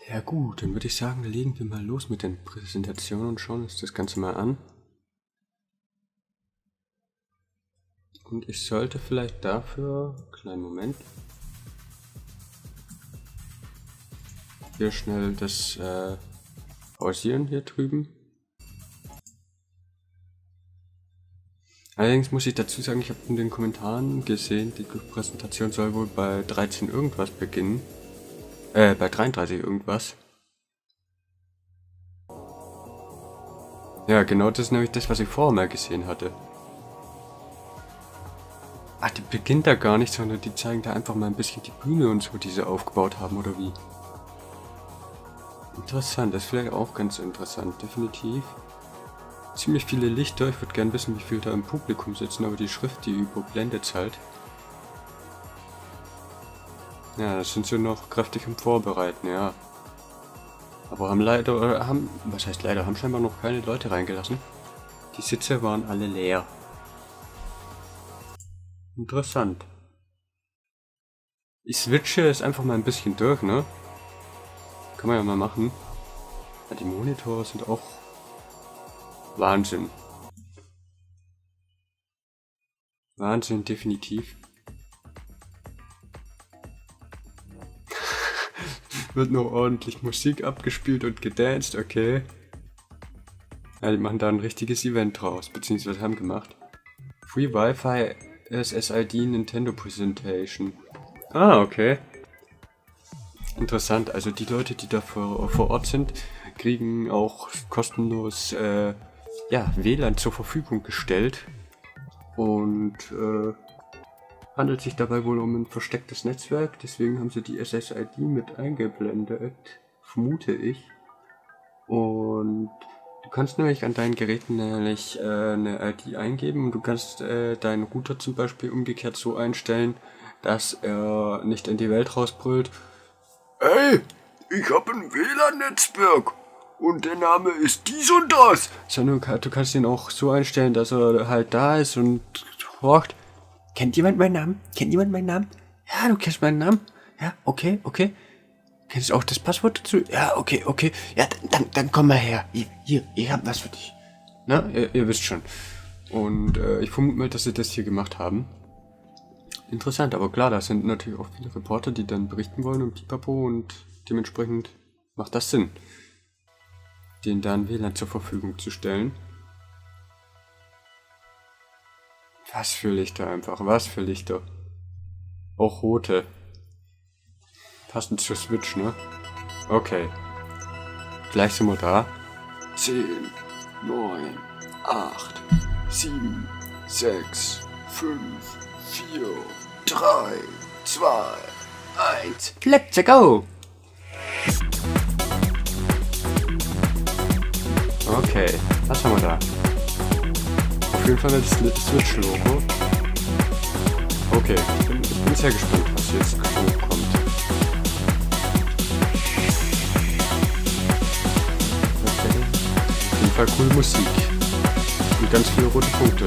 Ja gut, dann würde ich sagen, legen wir mal los mit den Präsentationen und schauen uns das Ganze mal an. Und ich sollte vielleicht dafür, kleinen Moment, hier schnell das pausieren hier drüben. Allerdings muss ich dazu sagen, ich habe in den Kommentaren gesehen, die Präsentation soll wohl bei 13 irgendwas beginnen. Bei 33 irgendwas. Ja, genau, das ist nämlich das, was ich vorher mal gesehen hatte. Ach, die beginnt da gar nicht, sondern die zeigen da einfach mal ein bisschen die Bühne und so, die sie aufgebaut haben, oder wie? Interessant, das ist vielleicht auch ganz interessant, definitiv. Ziemlich viele Lichter, ich würde gerne wissen, wie viele da im Publikum sitzen, aber die Schrift, die überblendet es halt. Ja, das sind sie noch kräftig im Vorbereiten, ja. Aber haben leider, was heißt leider, haben scheinbar noch keine Leute reingelassen. Die Sitze waren alle leer. Interessant. Ich switche es einfach mal ein bisschen durch, ne? Kann man ja mal machen. Ja, die Monitore sind auch Wahnsinn. Wahnsinn, definitiv. Wird noch ordentlich Musik abgespielt und gedanced, okay. Ja, die machen da ein richtiges Event draus, beziehungsweise haben gemacht. Free Wi-Fi SSID Nintendo Präsentation. Ah, okay. Interessant, also die Leute, die da vor Ort sind, kriegen auch kostenlos ja, WLAN zur Verfügung gestellt. Und handelt sich dabei wohl um ein verstecktes Netzwerk, deswegen haben sie die SSID mit eingeblendet, vermute ich. Und du kannst nämlich an deinen Geräten nämlich eine ID eingeben und du kannst deinen Router zum Beispiel umgekehrt so einstellen, dass er nicht in die Welt rausbrüllt: Ey, ich habe ein WLAN-Netzwerk und der Name ist dies und das. Sondern du kannst ihn auch so einstellen, dass er halt da ist und fragt: Kennt jemand meinen Namen? Kennt jemand meinen Namen? Ja, du kennst meinen Namen? Ja, okay, okay. Kennst du auch das Passwort dazu? Ja, okay, okay. Ja, dann komm mal her. Hier, ich hab was für dich. Na, ihr wisst schon. Und ich vermute mal, dass sie das hier gemacht haben. Interessant, aber klar, da sind natürlich auch viele Reporter, die dann berichten wollen und pipapo, und dementsprechend macht das Sinn, denen dann WLAN zur Verfügung zu stellen. Was für Lichter einfach, was für Lichter. Auch rote. Passend zur Switch, ne? Okay. Gleich sind wir da. 10, 9, 8, 7, 6, 5, 4, 3, 2, 1. Let's go! Okay, was haben wir da? Auf jeden Fall das Switch-Logo. Okay, ich bin sehr gespannt, was jetzt kommt. Auf jeden Fall coole Musik. Und ganz viele rote Punkte.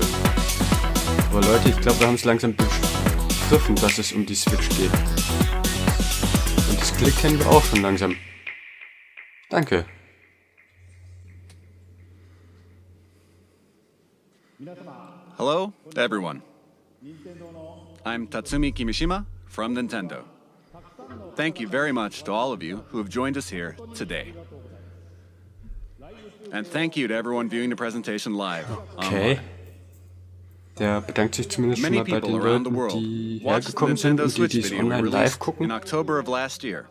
Aber Leute, ich glaube, wir haben es langsam begriffen, dass es um die Switch geht. Und das Klick kennen wir auch schon langsam. Danke. Hello to everyone. I'm Tatsumi Kimishima from Nintendo. Thank you very much to all of you who have joined us here today. And thank you to everyone viewing the presentation live. Okay. Der bedankt sich zumindest schon mal bei den Leuten, die hergekommen sind und die es online live gucken. In October of last year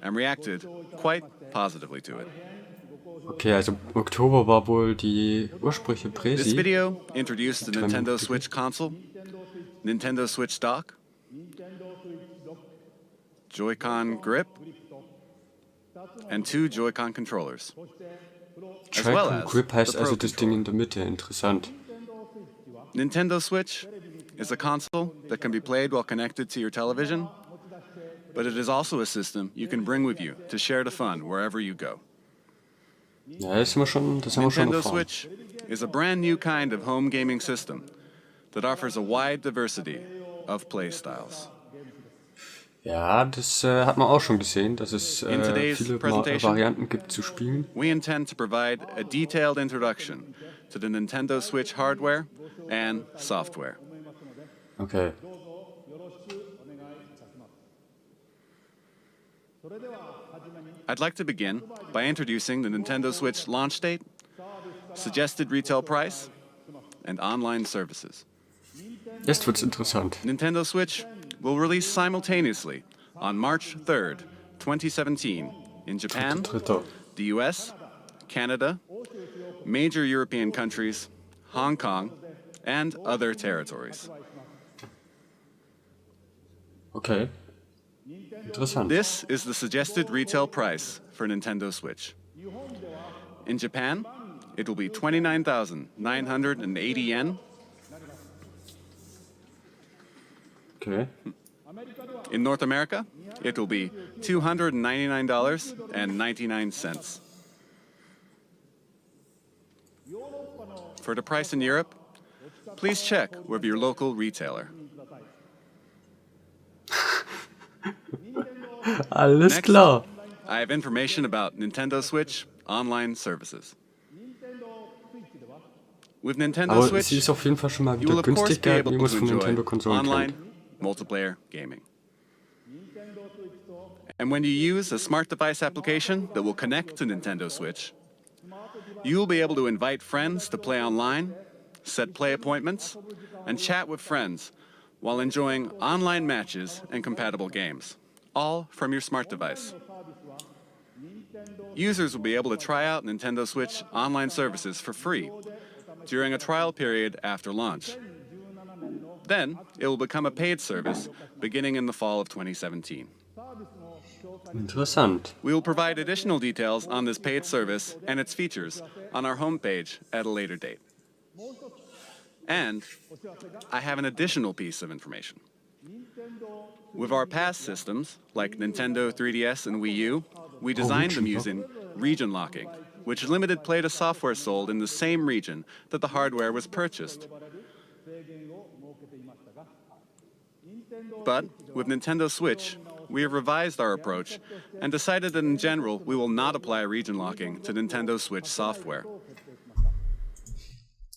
and reacted quite positively to it. Okay, also Oktober war wohl die ursprüngliche This Präsi. video introduced the Nintendo Switch console, Nintendo Switch dock, Joy-Con grip, and 2 Joy-Con controllers. As well Track as and Grip heißt the also Pro das Ding controller. in der Mitte. Interessant. Nintendo Switch is a console that can be played while connected to your television, but it is also a system you can bring with you to share the fun wherever you go. Ja, das haben wir schon Nintendo erfahren. Switch is a brand new kind of home gaming system that offers a wide diversity of play styles. Ja, das hat man auch schon gesehen, dass es In today's viele presentation, Varianten gibt zu spielen. we intend to provide a detailed introduction to the Nintendo Switch hardware and software. Okay. I'd like to begin by introducing the Nintendo Switch launch date, suggested retail price, and online services. Jetzt wird's interessant. Nintendo Switch will release simultaneously on March 3rd, 2017 in Japan, Dritter. the US, Canada, major European countries, Hong Kong, and other territories. Okay. Interessant. This is the suggested retail price for Nintendo Switch. In Japan, it will be 29,980 yen. Okay. In North America, it will be $299.99. For the price in Europe, please check with your local retailer. Alles Next, klar. I have information about Nintendo Switch online services. With Nintendo Aber Switch, sie ist auf jeden Fall schon mal you will wieder of course be günstiger, able wie man es to von enjoy Nintendo-Konsolen online kennt. multiplayer gaming. And when you use a smart device application that will connect to Nintendo Switch, you will be able to invite friends to play online, set play appointments, and chat with friends while enjoying online matches and compatible games, all from your smart device. Users will be able to try out Nintendo Switch online services for free during a trial period after launch. Then, it will become a paid service beginning in the fall of 2017. Interessant. We will provide additional details on this paid service and its features on our homepage at a later date. And I have an additional piece of information. With our past systems, like Nintendo 3DS and Wii U, we designed them using region locking, which limited play to software sold in the same region that the hardware was purchased. But with Nintendo Switch, we have revised our approach and decided that in general we will not apply region locking to Nintendo Switch software.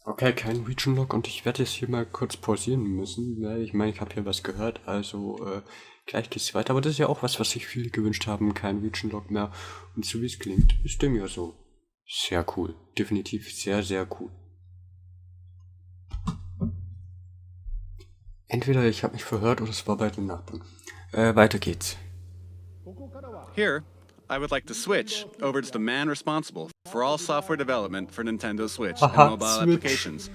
Okay, kein Region Lock und ich werde jetzt hier mal kurz pausieren müssen, weil ich meine, ich habe hier was gehört, also gleich geht's weiter. Aber das ist ja auch was sich viele gewünscht haben, kein Region Lock mehr. Und so wie es klingt, ist dem ja so. Sehr cool. Definitiv sehr, sehr cool. Entweder ich habe mich verhört oder es war bei den Nachbarn. Weiter geht's. Here, I would like to switch over to the man responsible for all software development for Nintendo Switch and mobile applications,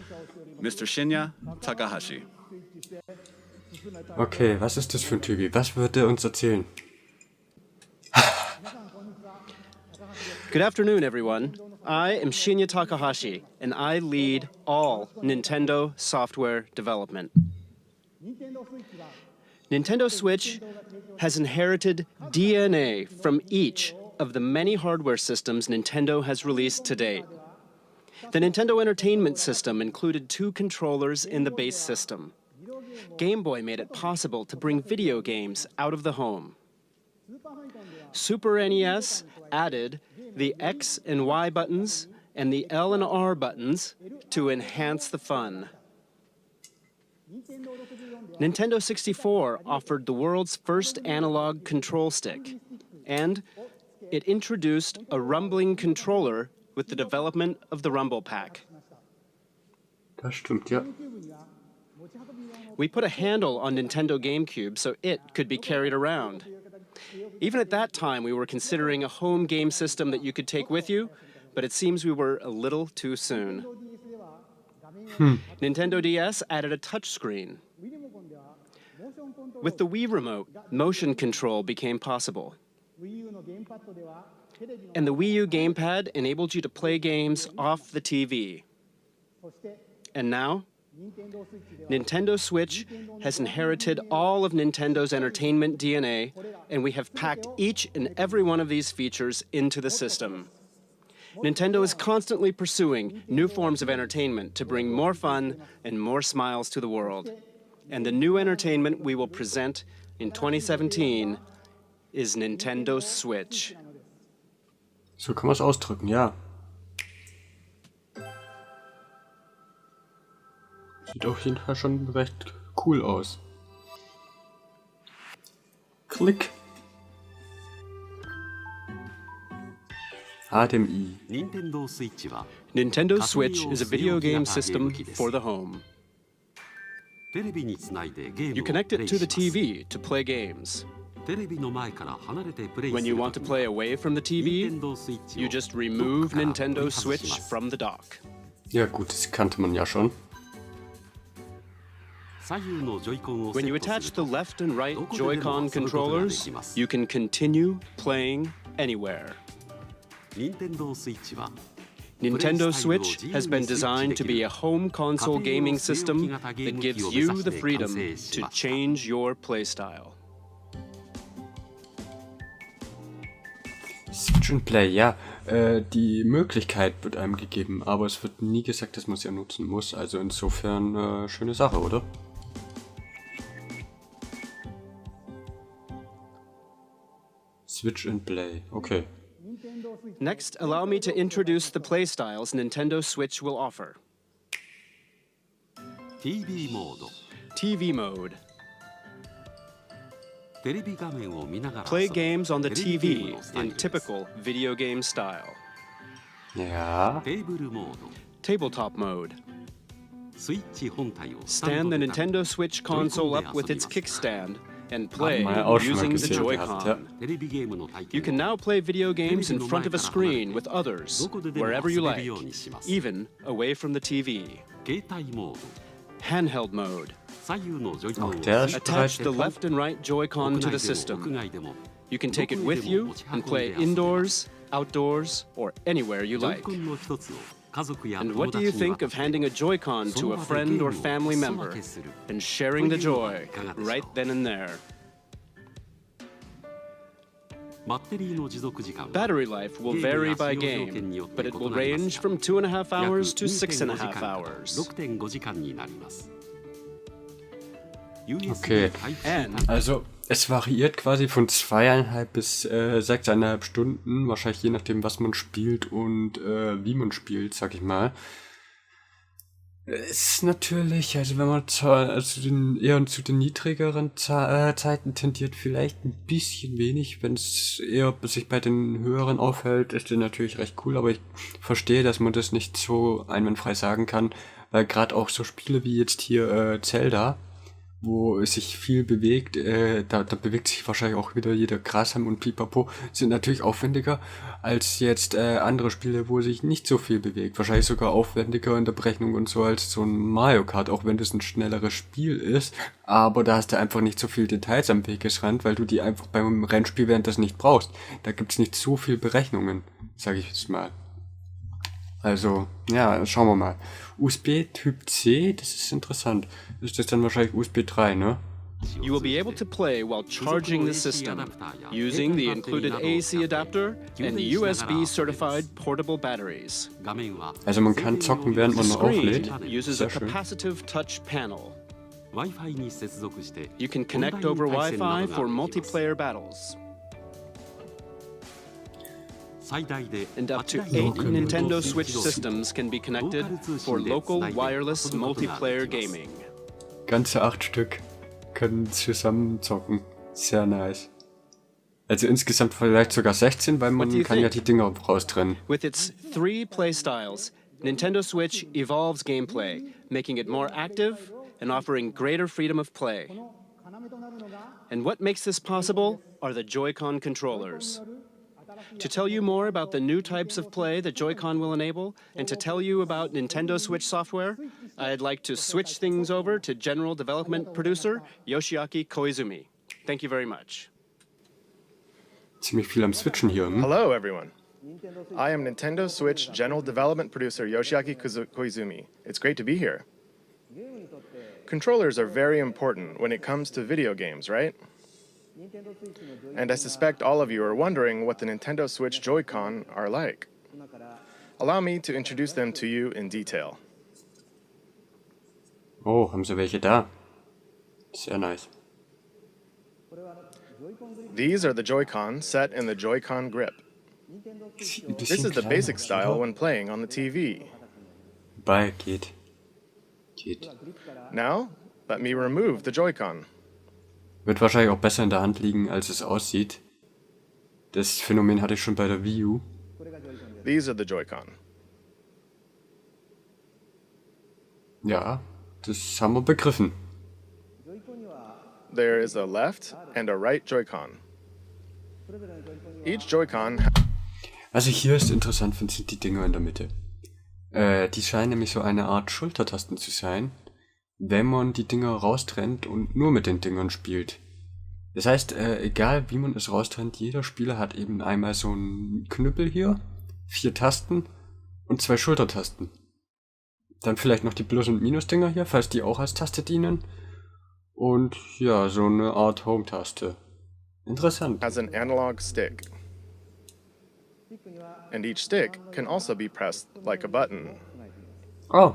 Mr. Shinya Takahashi. Okay, was ist das für ein Typi? Was wird er uns erzählen? Good afternoon, everyone. I am Shinya Takahashi, and I lead all Nintendo software development. Nintendo Switch has inherited DNA from each of the many hardware systems Nintendo has released to date. The Nintendo Entertainment System included 2 controllers in the base system. Game Boy made it possible to bring video games out of the home. Super NES added the X and Y buttons and the L and R buttons to enhance the fun. Nintendo 64 offered the world's first analog control stick, and it introduced a rumbling controller with the development of the Rumble Pack. Das stimmt, ja. We put a handle on Nintendo GameCube so it could be carried around. Even at that time, we were considering a home game system that you could take with you, but it seems we were a little too soon. Nintendo DS added a touchscreen. With the Wii Remote, motion control became possible. And the Wii U gamepad enabled you to play games off the TV. And now, Nintendo Switch has inherited all of Nintendo's entertainment DNA, and we have packed each and every one of these features into the system. Nintendo is constantly pursuing new forms of entertainment to bring more fun and more smiles to the world. And the new entertainment we will present in 2017 is Nintendo Switch. So kann man es ausdrücken, ja. Sieht auf jeden Fall schon recht cool aus. Klick. HDMI. Nintendo Switch is a video game system for the home. You connect it to the TV to play games. When you want to play away from the TV, you just remove Nintendo Switch from the dock. Ja gut, das kannte man ja schon. When you attach the left and right Joy-Con controllers, you can continue playing anywhere. Nintendo Switch has been designed to be a home console gaming system that gives you the freedom to change your playstyle. Switch and Play, ja. Die Möglichkeit wird einem gegeben, aber es wird nie gesagt, dass man sie ja nutzen muss. Also insofern schöne Sache, oder? Switch and Play, okay. Next, allow me to introduce the playstyles Nintendo Switch will offer. TV mode. Play games on the TV in typical video game style. Ja. Tabletop mode. Stand the Nintendo Switch console up with its kickstand and play using the Joy-Con. You can now play video games in front of a screen with others, wherever you like, even away from the TV. Handheld mode. Auch der ist Attach bereit. the left and right Joy-Con to the system. You can take it with you and play indoors, outdoors, or anywhere you like. And what do you think of handing a Joy-Con to a friend or family member and sharing the joy right then and there? Battery life will vary by game, but it will range from 2.5 hours to 6.5 hours. Okay, also es variiert quasi von 2,5 bis 6,5 Stunden, wahrscheinlich je nachdem, was man spielt und wie man spielt, sag ich mal. Es ist natürlich, also wenn man eher zu den niedrigeren Zeiten tendiert, vielleicht ein bisschen wenig. Wenn es eher sich bei den höheren aufhält, ist das natürlich recht cool, aber ich verstehe, dass man das nicht so einwandfrei sagen kann, weil gerade auch so Spiele wie jetzt hier Zelda, wo es sich viel bewegt, da bewegt sich wahrscheinlich auch wieder jeder Grasham und Pipapo, sind natürlich aufwendiger als jetzt andere Spiele, wo sich nicht so viel bewegt. Wahrscheinlich sogar aufwendiger in der Berechnung und so als so ein Mario Kart, auch wenn das ein schnelleres Spiel ist. Aber da hast du einfach nicht so viel Details am Wegesrand, weil du die einfach beim Rennspiel während das nicht brauchst. Da gibt's nicht so viel Berechnungen, sage ich jetzt mal. Also, ja, schauen wir mal. USB Typ C, das ist interessant. Ist das dann wahrscheinlich USB 3, ne? You will be able to play while charging the system using the included AC adapter and USB-certified portable batteries. Also man kann zocken, während man noch auflädt. Uses a capacitive touch panel. You can connect over Wi-Fi for multiplayer battles. And up to 8 Nintendo Switch systems can be connected for local wireless multiplayer gaming. Ganze 8 Stück können zusammen zocken. Sehr nice. Also insgesamt vielleicht sogar 16, weil man kann ja die Dinger raustrennen. With its 3 playstyles, Nintendo Switch evolves gameplay, making it more active and offering greater freedom of play. And what makes this possible are the Joy-Con controllers. To tell you more about the new types of play that Joy-Con will enable, and to tell you about Nintendo Switch software, I'd like to switch things over to General Development Producer Yoshiaki Koizumi. Thank you very much. Ziemlich viel am Switchen hier, hm? Hello, everyone. I am Nintendo Switch General Development Producer Yoshiaki Koizumi. It's great to be here. Controllers are very important when it comes to video games, right? And I suspect all of you are wondering what the Nintendo Switch Joy-Con are like. Allow me to introduce them to you in detail. Oh, haben sie welche da? Sehr nice. These are the Joy-Con set in the Joy-Con grip. Sieht ein This bisschen is the klein basic aus, style oder? when playing on the TV. Wobei, geht. Geht. Now, let me remove the Joy-Con. Wird wahrscheinlich auch besser in der Hand liegen, als es aussieht. Das Phänomen hatte ich schon bei der Wii U. These are the Joy-Con. Ja, das haben wir begriffen. There is a left and a right Joy-Con. Each Joy-Con Was ich hier ist interessant finde, sind die Dinger in der Mitte. Die scheinen nämlich so eine Art Schultertasten zu sein, wenn man die Dinger raustrennt und nur mit den Dingern spielt. Das heißt, egal wie man es raustrennt, jeder Spieler hat eben einmal so einen Knüppel hier, 4 Tasten und 2 Schultertasten. Dann vielleicht noch die Plus- und Minus-Dinger hier, falls die auch als Taste dienen. Und ja, so eine Art Home-Taste. Interessant. has an analog stick. And each stick can also be pressed like a button. Oh,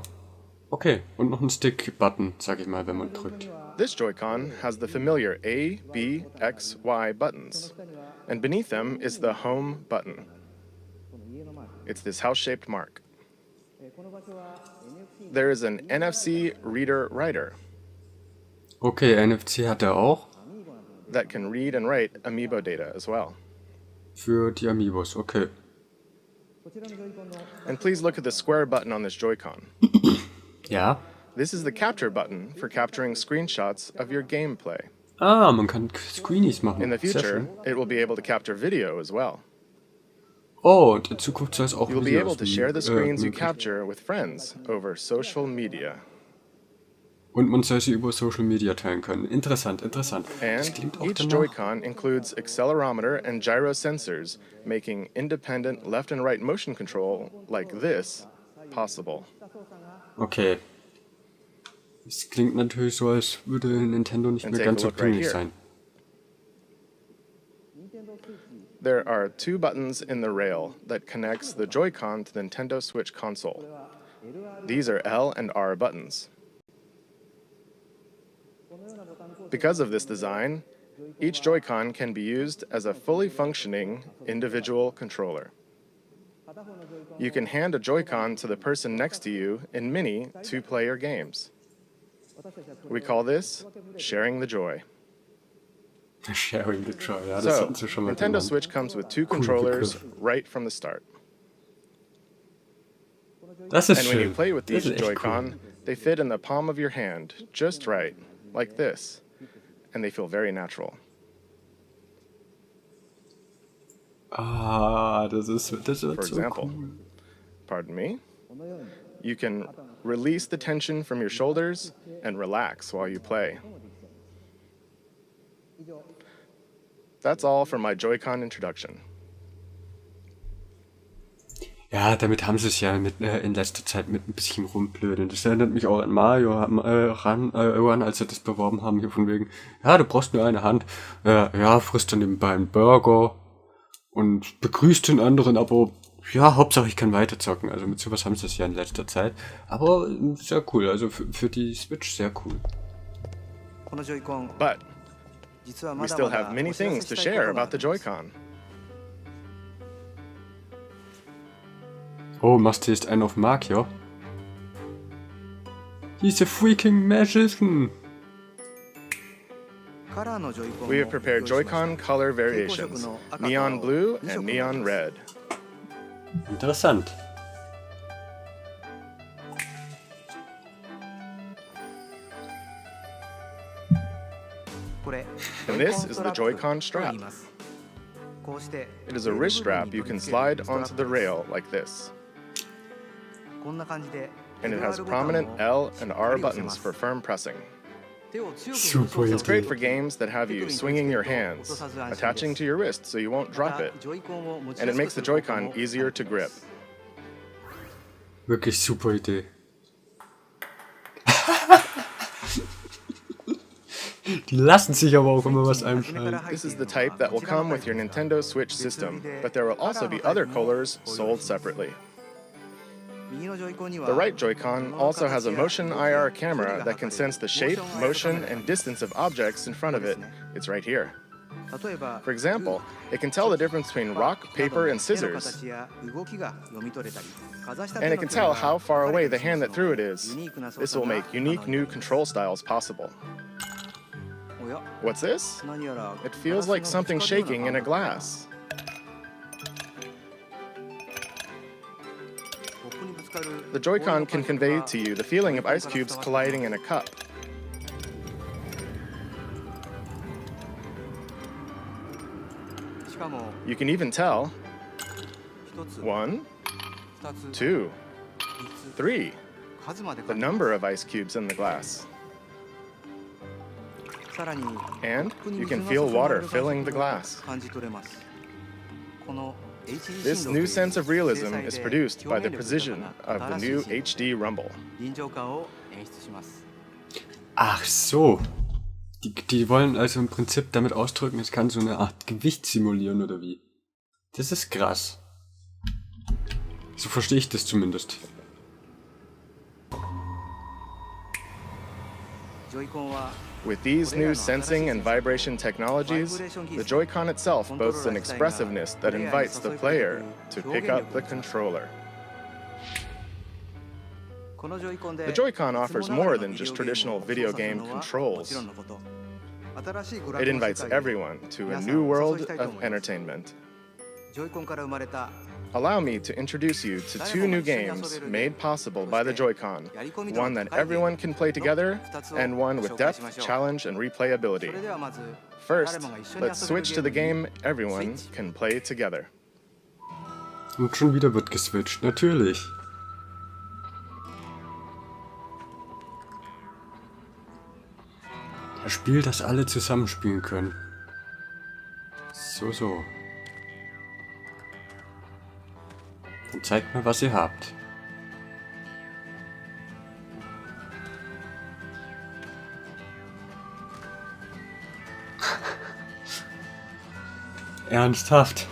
okay. Und noch ein Stick-Button, sag ich mal, wenn man drückt. This Joy-Con has the familiar A, B, X, Y buttons. And beneath them is the Home button. It's this house-shaped mark. There is an NFC reader-writer Okay, NFC hat er auch. that can read and write Amiibo data as well. Für die Amiibos, okay. And please look at the square button on this Joy-Con. Ja. This is the capture button for capturing screenshots of your gameplay. Ah, man kann Screenies machen. In the Sehr future, schön. it will be able to capture video as well. Oh, und in Zukunft soll es auch You will be Videos able to share the screens you möglich. capture with friends over social media. Und man soll sie über Social Media teilen können. Interessant, interessant. Das And klingt auch each danach. Joy-Con includes accelerometer and gyro sensors, making independent left and right motion control like this possible. Okay. Es klingt natürlich so, als würde Nintendo nicht And mehr take ganz a so look right pingelig here. sein. There are 2 buttons in the rail that connects the Joy-Con to the Nintendo Switch console. These are L and R buttons. Because of this design, each Joy-Con can be used as a fully functioning individual controller. You can hand a Joy-Con to the person next to you in many 2-player games. We call this sharing the joy. Sharing the joy, ja, das So, hatten sie schon mal Nintendo genannt. Switch comes with 2 controllers Begriff. right from the start. Das ist And when you schön. play with Das these ist echt Joy-Con, cool. they fit in the palm of your hand, just right, like this. And they feel very natural. Ah, das wird For so example, cool. pardon me, you can release the tension from your shoulders and relax while you play. That's all for my Joy-Con introduction. Ja, damit haben sie es ja in letzter Zeit mit ein bisschen rumblödeln. Das erinnert mich auch an Mario ran, als sie das beworben haben, hier von wegen, ja, du brauchst nur eine Hand, ja, frisst dann nebenbei einen Burger und begrüßt den anderen, aber ja, Hauptsache ich kann weiterzocken. Also mit sowas haben sie es ja in letzter Zeit. Aber sehr cool, also für die Switch sehr cool. But we still have many things to share about the Joy-Con. Oh, machst du jetzt einen auf Magier? Diese freaking Magician! We have prepared Joy-Con color variations, neon blue and neon red. Interessant. And this is the Joy-Con strap. It is a wrist strap you can slide onto the rail like this. And it has prominent L and R buttons for firm pressing. Super It's great Idee. for games that have you swinging your hands, attaching to your wrist so you won't drop it, and it makes the Joy-Con easier to grip. Wirklich super Idee. Die lassen sich aber auch immer was einfallen. This is the type that will come with your Nintendo Switch system, but there will also be other colors sold separately. The right Joy-Con also has a motion IR camera that can sense the shape, motion, and distance of objects in front of it. It's right here. For example, it can tell the difference between rock, paper, and scissors. And it can tell how far away the hand that threw it is. This will make unique new control styles possible. What's this? It feels like something shaking in a glass. The Joy-Con can convey to you the feeling of ice cubes colliding in a cup. You can even tell 1, 2, 3, the number of ice cubes in the glass. And you can feel water filling the glass. This new sense of realism is produced by the precision of the new HD Rumble. Ach so. Die wollen also im Prinzip damit ausdrücken, es kann so eine Art Gewicht simulieren oder wie? Das ist krass. So verstehe ich das zumindest. With these new sensing and vibration technologies, the Joy-Con itself boasts an expressiveness that invites the player to pick up the controller. The Joy-Con offers more than just traditional video game controls. It invites everyone to a new world of entertainment. Allow me to introduce you to two new games made possible by the Joy-Con, one that everyone can play together, and one with depth, challenge, and replayability. First, let's switch to the game everyone can play together. Und schon wieder wird geswitcht, natürlich. Ein Spiel, das alle zusammenspielen können. So. Und zeigt mir, was ihr habt. Ernsthaft?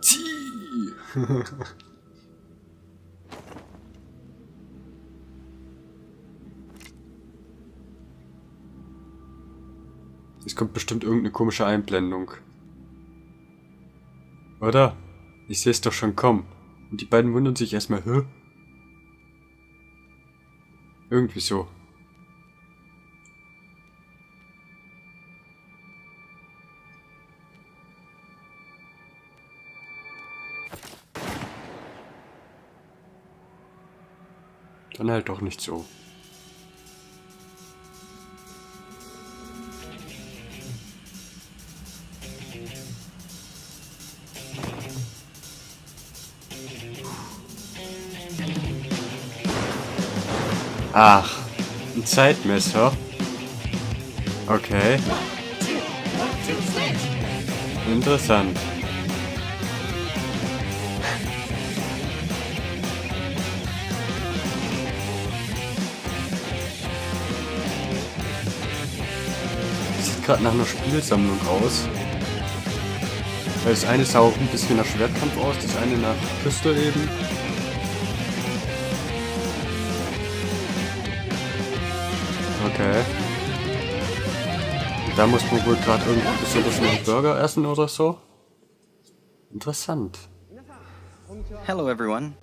Zieh! Es kommt bestimmt irgendeine komische Einblendung. Oder? Ich sehe es doch schon kommen. Und die beiden wundern sich erstmal, hä? Irgendwie so. Dann halt doch nicht so. Ach, ein Zeitmesser. Okay. Interessant. Sieht gerade nach einer Spielsammlung aus. Weil das eine sah auch ein bisschen nach Schwertkampf aus, das eine nach Pistol eben. Okay. Da muss man wohl gerade irgendwie ein bisschen einen Burger essen oder so. Interessant. Hello everyone.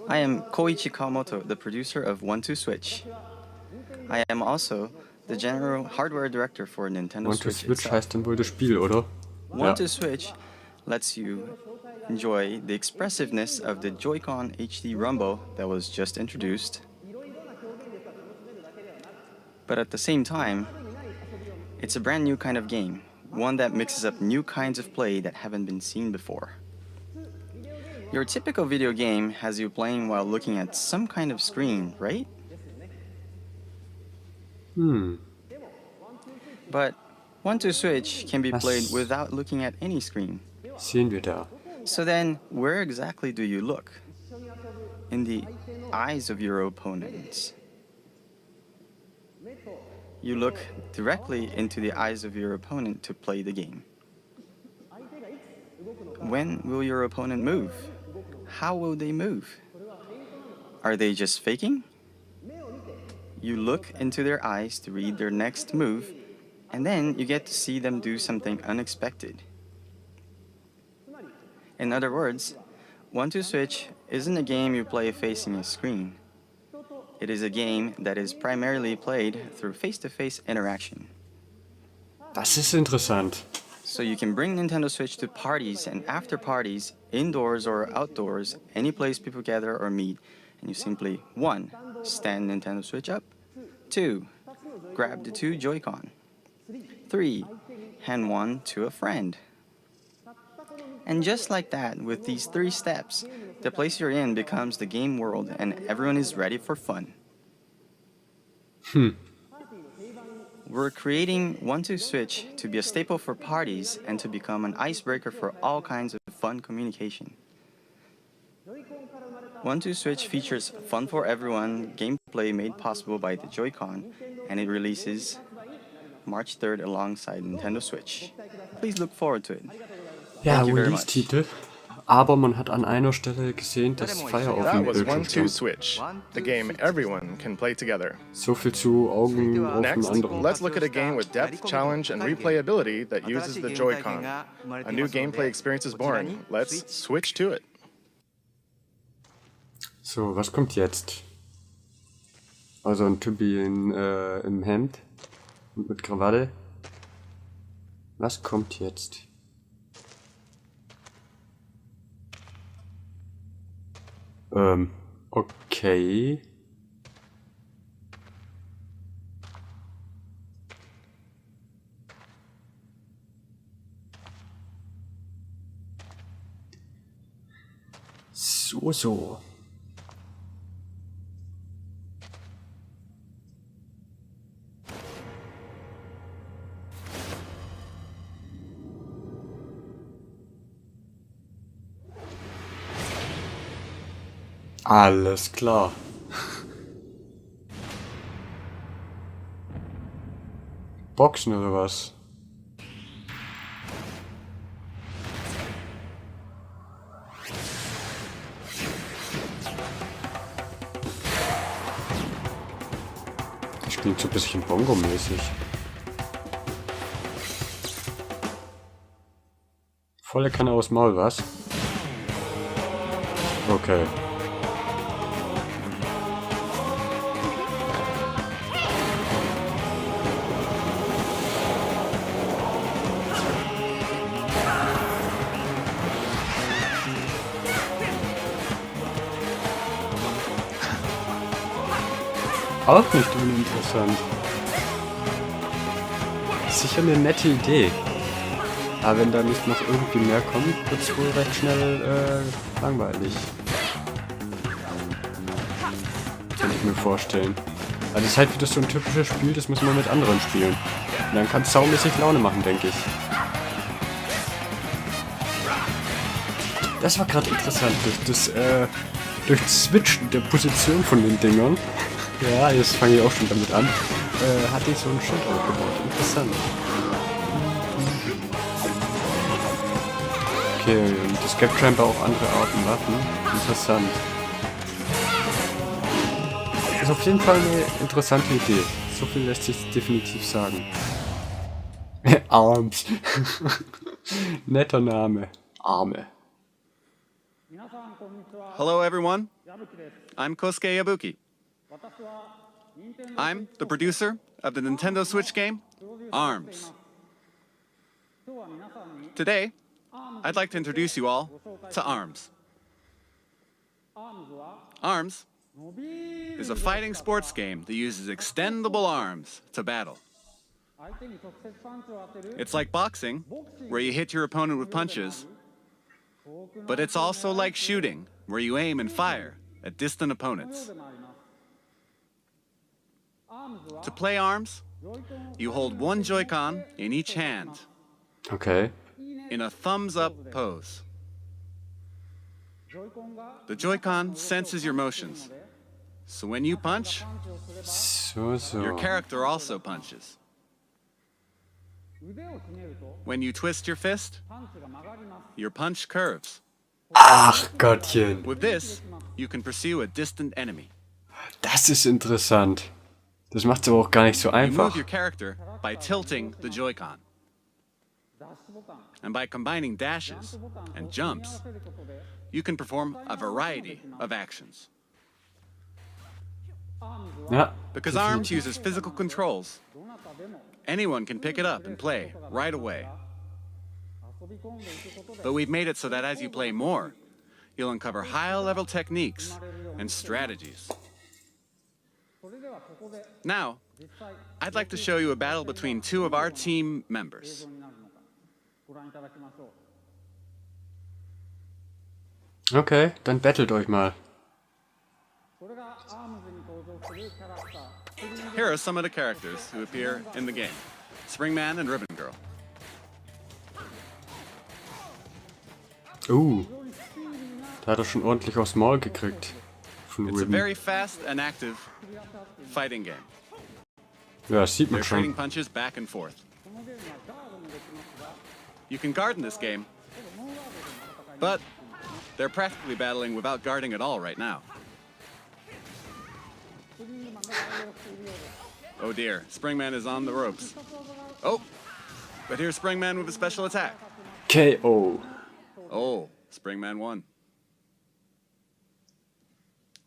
I am Koichi Kawamoto, the producer of 1-2-Switch. I am also the general hardware director for Nintendo 1-2-Switch Switch itself. heißt dann wohl das Spiel, oder? 1-2-Switch lets you enjoy the expressiveness of the Joy-Con HD Rumble that was just introduced. But at the same time, it's a brand new kind of game, one that mixes up new kinds of play that haven't been seen before. Your typical video game has you playing while looking at some kind of screen, right? But 1-2-Switch can be played without looking at any screen. Sehen wir da. So then, where exactly do you look? In the eyes of your opponents. you look directly into the eyes of your opponent to play the game. When will your opponent move? How will they move? Are they just faking? You look into their eyes to read their next move, and then you get to see them do something unexpected. In other words, 1-2 Switch isn't a game you play facing a screen. It is a game that is primarily played through face-to-face interaction. Das ist interessant. So you can bring Nintendo Switch to parties and after parties, indoors or outdoors, any place people gather or meet, and you simply 1. Stand Nintendo Switch up, 2. Grab the 2 Joy-Con, 3. Hand one to a friend. And just like that, with these 3 steps, the place you're in becomes the game world and everyone is ready for fun. We're creating 1-2 Switch to be a staple for parties and to become an icebreaker for all kinds of fun communication. 1-2 Switch features fun for everyone gameplay made possible by the Joy-Con, and it releases March 3rd alongside Nintendo Switch. Please look forward to it. Ja, Thank you very much. Release-Titel. Aber man hat an einer Stelle gesehen, dass Fire auf That dem was Bildschirm 1-2 stand. Switch, the game everyone can play together. So viel zu Augen auf dem Next, anderen. let's look at a game with depth, challenge, and replayability that uses the Joy-Con. A new gameplay experience is born. Let's switch to it. So, was kommt jetzt? Also ein Typi im Hemd und mit Krawatte. Was kommt jetzt? Okay. So. Alles klar. Boxen oder was? Das klingt so ein bisschen Bongo-mäßig. Volle Kanne aus Maul, was? Okay. Auch nicht uninteressant. Sicher eine nette Idee. Aber wenn da nicht noch irgendwie mehr kommt, wird es wohl recht schnell langweilig. Kann ich mir vorstellen. Also das ist halt wieder so ein typisches Spiel, das muss man mit anderen spielen. Und dann kann es saumäßig Laune machen, denke ich. Das war gerade interessant, durch das Switchen der Position von den Dingern. Ja, jetzt fange ich auch schon damit an. Hatte ich so ein Schild aufgebaut. Interessant. Okay, und es gibt scheinbar auch andere Arten Waffen. Interessant. Ist auf jeden Fall eine interessante Idee. So viel lässt sich definitiv sagen. Arms. Netter Name. Arme. Hello, everyone. I'm Kosuke Yabuki. I'm the producer of the Nintendo Switch game, ARMS. Today, I'd like to introduce you all to ARMS. ARMS is a fighting sports game that uses extendable arms to battle. It's like boxing, where you hit your opponent with punches, but it's also like shooting, where you aim and fire at distant opponents. To play ARMS, you hold one Joy-Con in each hand Okay. in a thumbs-up pose. The Joy-Con senses your motions So when you punch, So, your so. character also punches. When you twist your fist, your punch curves. Ach Gottchen. With this, you can pursue a distant enemy. Das ist interessant. Das macht es aber auch gar nicht so You move einfach. your character by tilting the Joy-Con. And by combining dashes and jumps, you can perform a variety of actions. Ja. Because ARMS uses physical controls, anyone can pick it up and play right away. But we've made it so that as you play more, you'll uncover high-level techniques and strategies. Now, I'd like to show you a battle between two of our team members. Okay, dann battelt euch mal. Here are some of the characters who appear in the game. Springman and Ribbon Girl. Da hat er schon ordentlich aufs Maul gekriegt. Von It's a Ribbon. very fast and active fighting game. Ja, das sieht man They're trading schon. punches back and forth. You can guard in this game, but they're practically battling without guarding at all right now. Oh dear, Springman is on the ropes. Oh, but here's Springman with a special attack. KO. Oh, Springman won.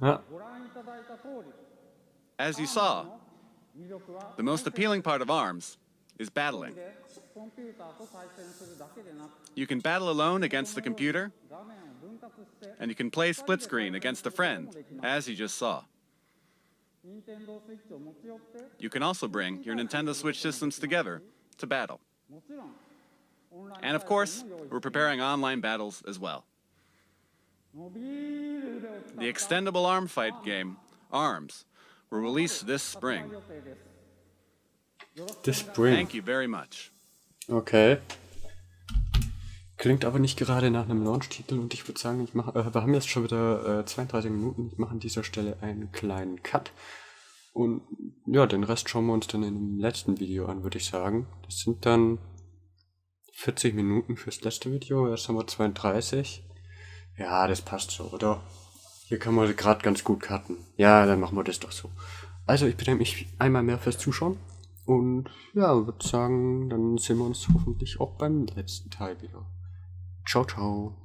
Ja. As you saw, the most appealing part of ARMS is battling. You can battle alone against the computer, and you can play split screen against a friend, as you just saw. You can also bring your Nintendo Switch systems together to battle. And of course, we're preparing online battles as well. The extendable arm fight game, ARMS, will release this spring. Das Spring. Thank you very much. Okay. Klingt aber nicht gerade nach einem Launch-Titel und ich würde sagen, wir haben jetzt schon wieder 32 Minuten. Ich mache an dieser Stelle einen kleinen Cut. Und ja, den Rest schauen wir uns dann in dem letzten Video an, würde ich sagen. Das sind dann 40 Minuten fürs letzte Video. Jetzt haben wir 32. Ja, das passt so, oder? Hier kann man gerade ganz gut cutten. Ja, dann machen wir das doch so. Also, ich bedanke mich einmal mehr fürs Zuschauen. Und ja, würde sagen, dann sehen wir uns hoffentlich auch beim letzten Teil wieder. Ciao, ciao.